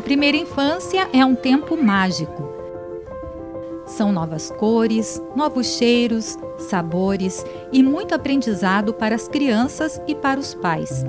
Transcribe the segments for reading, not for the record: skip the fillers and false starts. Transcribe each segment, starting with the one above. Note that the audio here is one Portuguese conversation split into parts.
primeira infância é um tempo mágico. São novas cores, novos cheiros, sabores e muito aprendizado para as crianças e para os pais.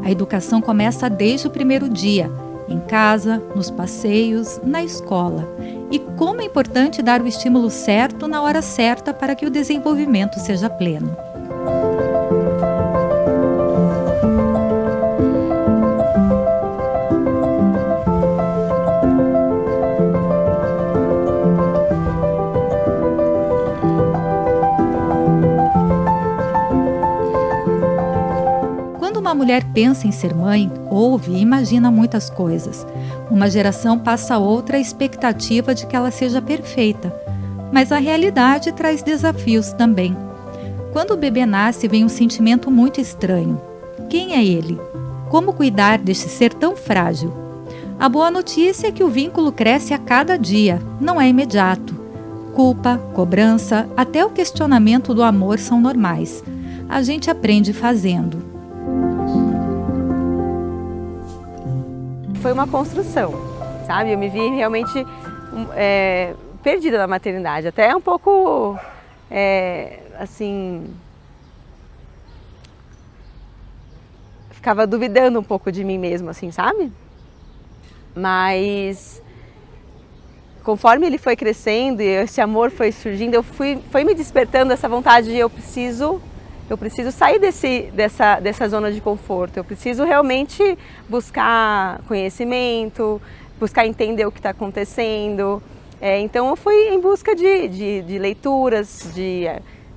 A educação começa desde o primeiro dia, em casa, nos passeios, na escola. E como é importante dar o estímulo certo na hora certa para que o desenvolvimento seja pleno. Quando uma mulher pensa em ser mãe, ouve e imagina muitas coisas. Uma geração passa a outra a expectativa de que ela seja perfeita. Mas a realidade traz desafios também. Quando o bebê nasce, vem um sentimento muito estranho. Quem é ele? Como cuidar deste ser tão frágil? A boa notícia é que o vínculo cresce a cada dia, não é imediato. Culpa, cobrança, até o questionamento do amor são normais. A gente aprende fazendo. Foi uma construção, sabe? Eu me vi realmente perdida na maternidade, até um pouco, assim, ficava duvidando um pouco de mim mesma, assim, sabe? Mas conforme ele foi crescendo e esse amor foi surgindo, foi me despertando essa vontade de eu preciso sair dessa zona de conforto, eu preciso realmente buscar conhecimento, buscar entender o que está acontecendo. Então eu fui em busca de leituras,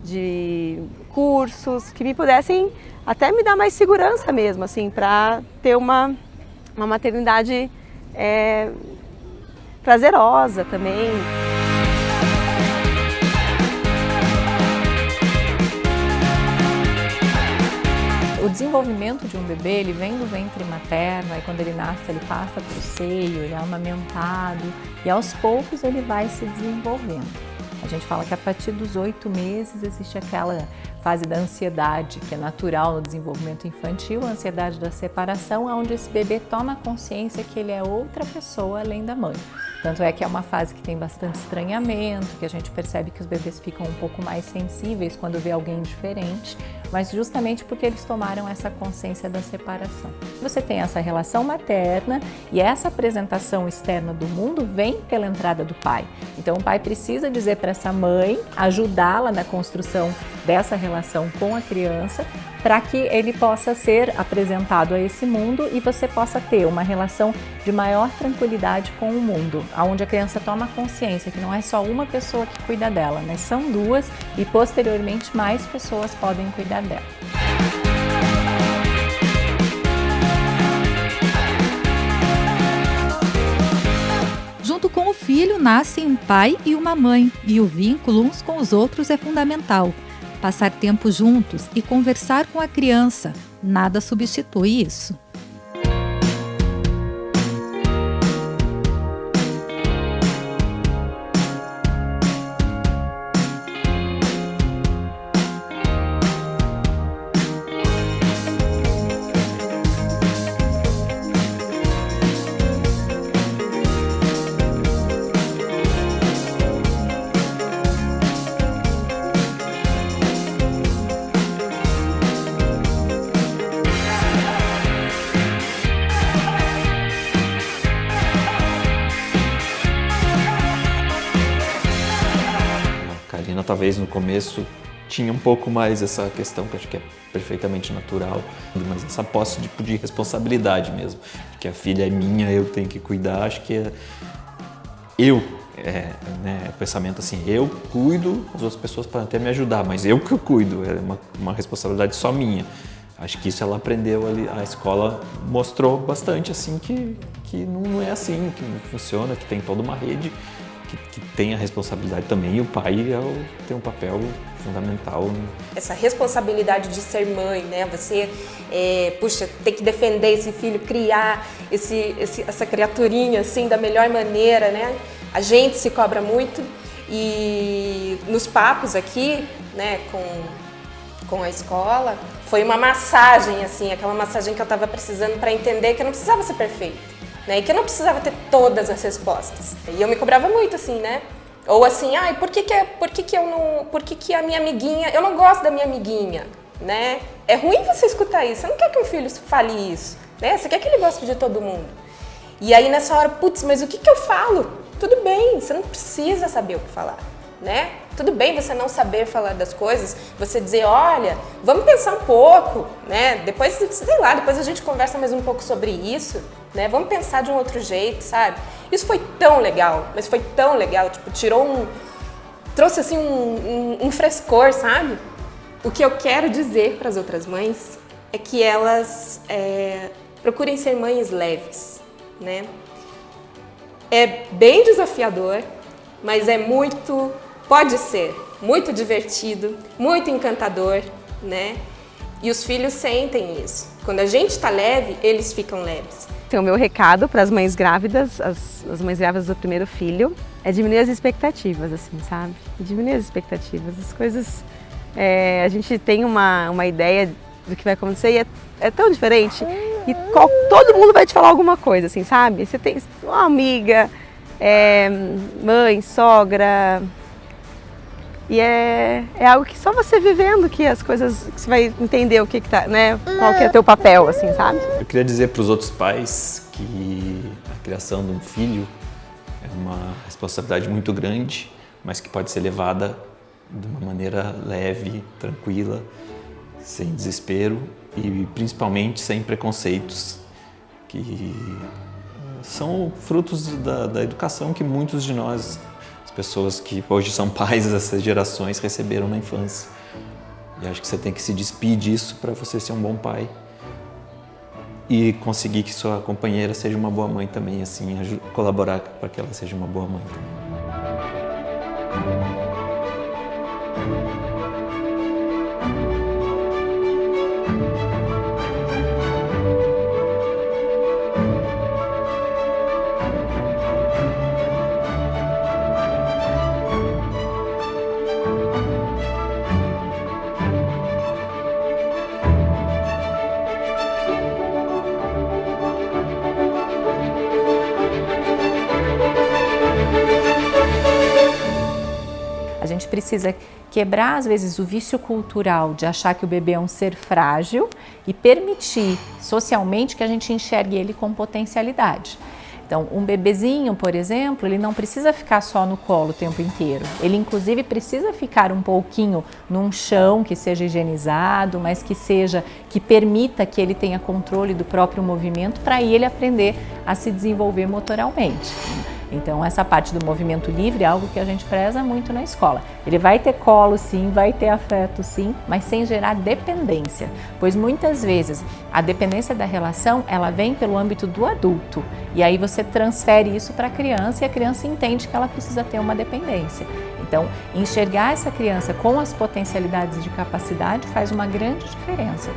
de cursos que me pudessem até me dar mais segurança mesmo, assim, para ter uma maternidade prazerosa também. O desenvolvimento de um bebê, ele vem do ventre materno, aí quando ele nasce ele passa para o seio, ele é amamentado e aos poucos ele vai se desenvolvendo. A gente fala que a partir dos 8 meses existe aquela fase da ansiedade, que é natural no desenvolvimento infantil, a ansiedade da separação, onde esse bebê toma consciência que ele é outra pessoa além da mãe. Tanto é que é uma fase que tem bastante estranhamento, que a gente percebe que os bebês ficam um pouco mais sensíveis quando vê alguém diferente, mas justamente porque eles tomaram essa consciência da separação. Você tem essa relação materna e essa apresentação externa do mundo vem pela entrada do pai. Então o pai precisa dizer para essa mãe, ajudá-la na construção dessa relação com a criança, para que ele possa ser apresentado a esse mundo e você possa ter uma relação de maior tranquilidade com o mundo, onde a criança toma consciência que não é só uma pessoa que cuida dela, mas são duas e posteriormente mais pessoas podem cuidar dela. Junto com o filho nascem um pai e uma mãe, e o vínculo uns com os outros é fundamental. Passar tempo juntos e conversar com a criança, nada substitui isso. Talvez no começo tinha um pouco mais essa questão, que acho que é perfeitamente natural, mas essa posse de responsabilidade mesmo, que a filha é minha, eu tenho que cuidar, acho que o pensamento assim, eu cuido, as outras pessoas podem até me ajudar, mas eu que eu cuido, é uma responsabilidade só minha. Acho que isso ela aprendeu ali, a escola mostrou bastante assim que não é assim, que não funciona, que tem toda uma rede que tem a responsabilidade também, e o pai tem um papel fundamental. Essa responsabilidade de ser mãe, né? Você, tem que defender esse filho, criar essa criaturinha assim da melhor maneira, né? A gente se cobra muito E nos papos aqui, né, com a escola, foi uma massagem, assim, aquela massagem que eu estava precisando para entender que eu não precisava ser perfeita, né, e que eu não precisava ter todas as respostas. E eu me cobrava muito, assim, né? Ou assim, ai, por que a minha amiguinha, eu não gosto da minha amiguinha, né? É ruim você escutar isso, você não quer que um filho fale isso, né? Você quer que ele goste de todo mundo. E aí nessa hora, putz, mas o que eu falo? Tudo bem, você não precisa saber o que falar, né? Tudo bem você não saber falar das coisas, você dizer, olha, vamos pensar um pouco, né? Depois, sei lá, depois a gente conversa mais um pouco sobre isso, né? Vamos pensar de um outro jeito, sabe? Isso foi tão legal, mas foi tão legal, tipo, trouxe assim um frescor, sabe? O que eu quero dizer para as outras mães é que elas procurem ser mães leves, né? É bem desafiador, mas pode ser muito divertido, muito encantador, né? E os filhos sentem isso. Quando a gente está leve, eles ficam leves. Então, o meu recado para as mães grávidas, as mães grávidas do primeiro filho, é diminuir as expectativas, assim, sabe? Diminuir as expectativas. As coisas, a gente tem uma ideia do que vai acontecer e é tão diferente. E todo mundo vai te falar alguma coisa, assim, sabe? Você tem uma amiga, mãe, sogra, e é algo que só você vivendo que as coisas, que você vai entender o que tá, né? Qual que é o teu papel, assim, sabe? Eu queria dizer para os outros pais que a criação de um filho é uma responsabilidade muito grande, mas que pode ser levada de uma maneira leve, tranquila, sem desespero e principalmente sem preconceitos, que são frutos da educação que muitos de nós, as pessoas que hoje são pais dessas gerações, receberam na infância. E acho que você tem que se despir disso para você ser um bom pai e conseguir que sua companheira seja uma boa mãe também, assim, colaborar para que ela seja uma boa mãe também. A gente precisa quebrar, às vezes, o vício cultural de achar que o bebê é um ser frágil e permitir socialmente que a gente enxergue ele com potencialidade. Então, um bebezinho, por exemplo, ele não precisa ficar só no colo o tempo inteiro. Ele, inclusive, precisa ficar um pouquinho num chão que seja higienizado, mas que permita que ele tenha controle do próprio movimento para ele aprender a se desenvolver motoralmente. Então, essa parte do movimento livre é algo que a gente preza muito na escola. Ele vai ter colo, sim, vai ter afeto, sim, mas sem gerar dependência. Pois muitas vezes a dependência da relação, ela vem pelo âmbito do adulto. E aí você transfere isso para a criança e a criança entende que ela precisa ter uma dependência. Então, enxergar essa criança com as potencialidades de capacidade faz uma grande diferença.